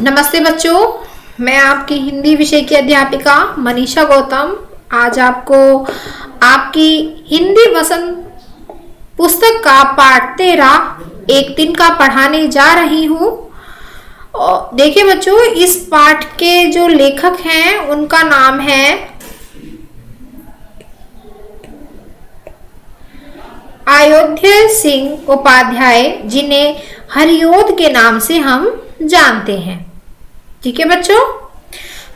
नमस्ते बच्चों, मैं आपकी हिंदी विषय की अध्यापिका मनीषा गौतम आज आपको आपकी हिंदी वसंत पुस्तक का पाठ 13 एक दिन का पढ़ाने जा रही हूँ। देखिए बच्चों, इस पाठ के जो लेखक हैं उनका नाम है अयोध्या सिंह उपाध्याय, जिन्हें हरिओद के नाम से हम जानते हैं। ठीक है बच्चों,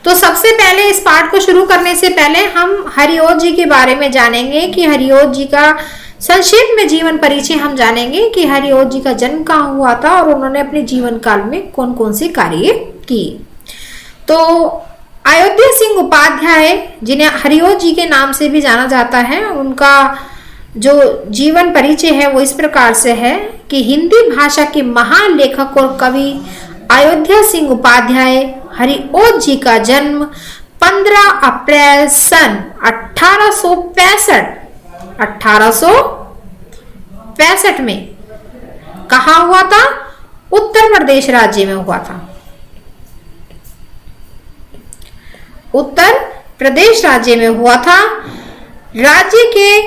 तो सबसे पहले इस पाठ को शुरू करने से पहले हम हरिओद जी के बारे में जानेंगे कि हरिओद जी का संक्षेप में जीवन परिचय हम जानेंगे कि हरिओद जी का जन्म कहाँ हुआ था और उन्होंने अपने जीवन काल में कौन कौन से कार्य किए। तो अयोध्या सिंह उपाध्याय, जिन्हें हरिओद जी के नाम से भी जाना जाता है, उनका जो जीवन परिचय है वो इस प्रकार से है कि हिंदी भाषा के महान लेखक और कवि अयोध्या सिंह उपाध्याय हरिओद जी का जन्म 15 अप्रैल सन 1865 में कहाँ हुआ था? उत्तर प्रदेश राज्य में हुआ था। उत्तर प्रदेश राज्य में हुआ था। राज्य के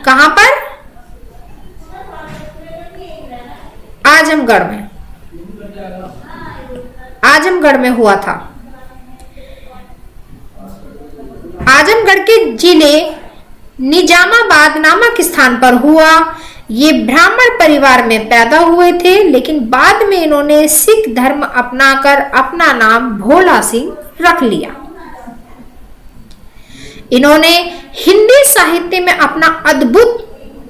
कहां पर? आजमगढ़ में हुआ था। आजमगढ़ के जिले निजामाबाद नामक स्थान पर हुआ। ये ब्राह्मण परिवार में पैदा हुए थे, लेकिन बाद में इन्होंने सिख धर्म अपनाकर अपना नाम भोला सिंह रख लिया। इन्होंने हिंदी साहित्य में अपना अद्भुत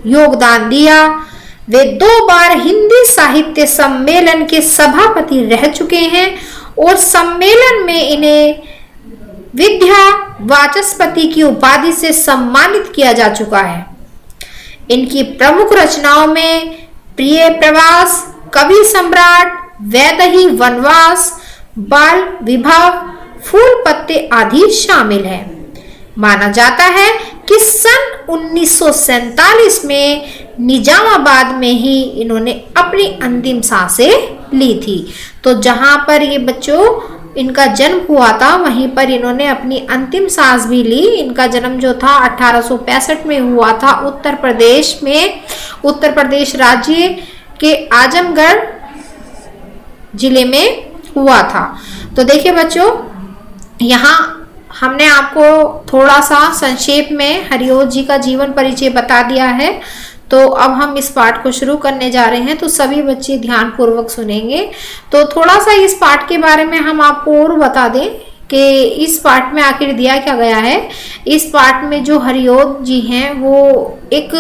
योगदान दिया। वे 2 बार हिंदी साहित्य सम्मेलन के सभापति रह चुके हैं और सम्मेलन में इन्हें विद्या वाचस्पति की उपाधि से सम्मानित किया जा चुका है। इनकी प्रमुख रचनाओं में प्रिय प्रवास, कवि सम्राट, वैदेही वनवास, बाल विवाह, फूल पत्ते आदि शामिल है। माना जाता है कि सन 1947 में निजामाबाद में ही इन्होंने अपनी अंतिम सांसें ली थी। तो जहां पर ये बच्चों इनका जन्म हुआ था वहीं पर इन्होंने अपनी अंतिम सांस भी ली। इनका जन्म जो था 1865 में हुआ था उत्तर प्रदेश में, उत्तर प्रदेश राज्य के आजमगढ़ जिले में हुआ था। तो देखिए बच्चों, यहाँ हमने आपको थोड़ा सा संक्षेप में हरिओद जी का जीवन परिचय बता दिया है। तो अब हम इस पाठ को शुरू करने जा रहे हैं, तो सभी बच्चे ध्यान पूर्वक सुनेंगे। तो थोड़ा सा इस पाठ के बारे में हम आपको और बता दें कि इस पाठ में आखिर दिया क्या गया है। इस पाठ में जो हरिओद जी हैं वो एक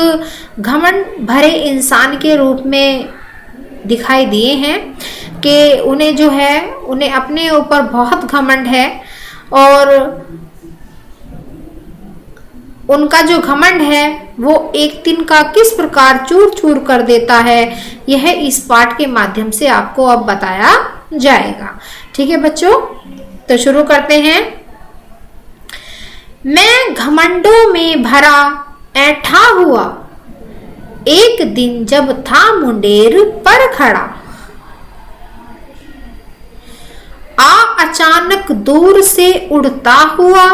घमंड भरे इंसान के रूप में दिखाई दिए हैं कि उन्हें जो है उन्हें अपने ऊपर बहुत घमंड है और उनका जो घमंड है वो एक दिन का किस प्रकार चूर चूर कर देता है, यह इस पाठ के माध्यम से आपको अब बताया जाएगा। ठीक है बच्चों, तो शुरू करते हैं। मैं घमंडों में भरा ऐंठा हुआ, एक दिन जब था मुंडेर पर खड़ा, अचानक दूर से उड़ता हुआ,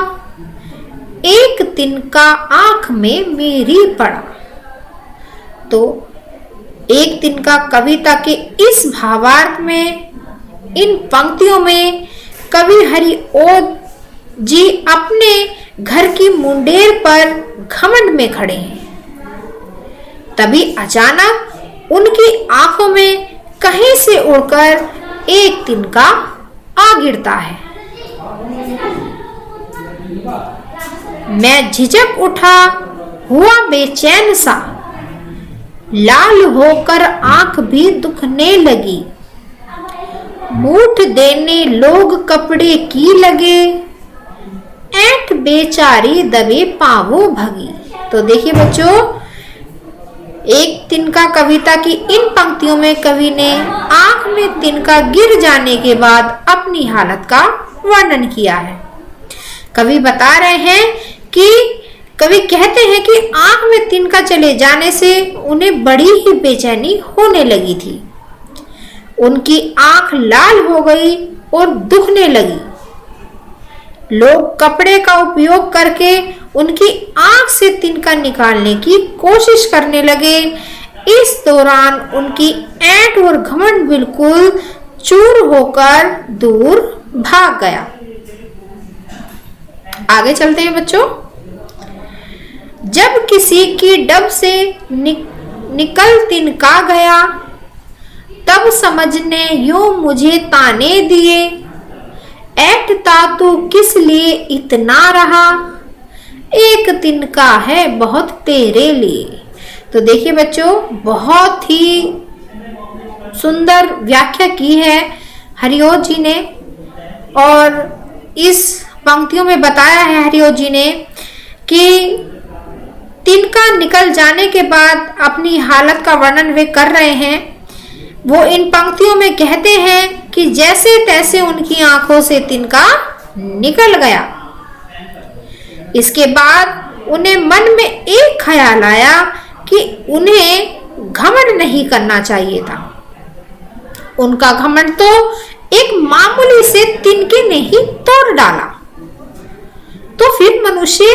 एक तिनका आंख में मेरी पड़ा। तो एक तिनका कविता के इस भावार्थ में, इन पंक्तियों में कवि हरिओद जी अपने घर की मुंडेर पर घमंड में खड़े हैं। तभी अचानक उनकी आंखों में कहीं से उड़कर एक तिनका आ गिरता है। मैं झिझक उठा हुआ बेचैन सा, लाल होकर आंख भी दुखने लगी, मूठ देने लोग कपड़े की लगे, ऐंठ बेचारी दबे पांवों भगी। तो देखिए बच्चों, एक तिनका कविता की इन पंक्तियों में कवि ने आंख में तिनका गिर जाने के बाद अपनी हालत का वर्णन किया है। कवि बता रहे हैं कि कवि कहते हैं कि आंख में तिनका चले जाने से उन्हें बड़ी ही बेचैनी होने लगी थी। उनकी आंख लाल हो गई और दुखने लगी। लोग कपड़े का उपयोग करके उनकी आंख से तिनका निकालने की कोशिश करने लगे। इस दौरान उनकी ऐंठ और घमंड बिल्कुल चूर होकर दूर भाग गया। आगे चलते हैं बच्चों। जब किसी की डब से निकल तिनका गया, तब समझने यूं मुझे ताने दिए, ऐंठता तू किस लिए इतना रहा, एक तिनका है बहुत तेरे लिए। तो देखिए बच्चों, बहुत ही सुंदर व्याख्या की है हरिओ जी ने, और इस पंक्तियों में बताया है हरिओ जी ने कि तिनका निकल जाने के बाद अपनी हालत का वर्णन वे कर रहे हैं। वो इन पंक्तियों में कहते हैं कि जैसे तैसे उनकी आंखों से तिनका निकल गया। इसके बाद उन्हें मन में एक ख्याल आया कि उन्हें घमंड नहीं करना चाहिए था। उनका घमंड तो एक मामूली से तिनके ने ही तोड़ डाला, तो फिर मनुष्य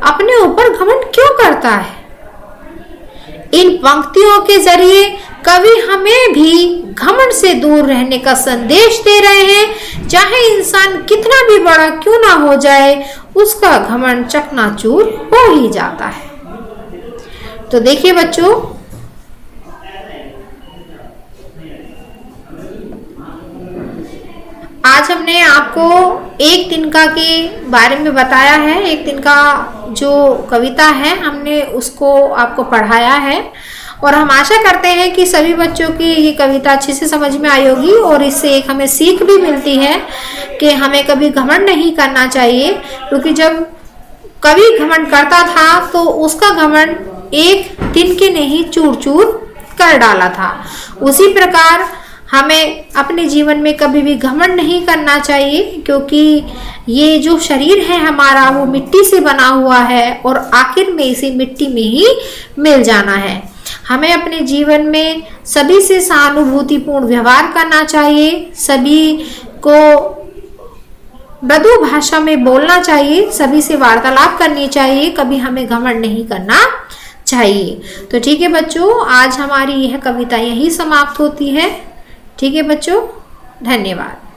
अपने ऊपर घमंड क्यों करता है। इन पंक्तियों के जरिए कवि हमें भी घमंड से दूर रहने का संदेश दे रहे हैं। चाहे इंसान कितना भी बड़ा क्यों ना हो जाए, उसका घमंड चकनाचूर हो ही जाता है। तो देखिए बच्चों, आज हमने आपको एक तिनका के बारे में बताया है। एक तिनका जो कविता है, हमने उसको आपको पढ़ाया है, और हम आशा करते हैं कि सभी बच्चों की ये कविता अच्छे से समझ में आई होगी, और इससे एक हमें सीख भी मिलती है कि हमें कभी घमंड नहीं करना चाहिए। क्योंकि जब कवि घमंड करता था तो उसका घमंड एक तिनके ने ही चूर चूर कर डाला था। उसी प्रकार हमें अपने जीवन में कभी भी घमंड नहीं करना चाहिए, क्योंकि ये जो शरीर है हमारा, वो मिट्टी से बना हुआ है और आखिर में इसे मिट्टी में ही मिल जाना है। हमें अपने जीवन में सभी से सहानुभूतिपूर्ण व्यवहार करना चाहिए, सभी को मृदु भाषा में बोलना चाहिए, सभी से वार्तालाप करनी चाहिए, कभी हमें घमंड नहीं करना चाहिए। तो ठीक है बच्चों, आज हमारी यह कविता यही समाप्त होती है। ठीक है बच्चों, धन्यवाद।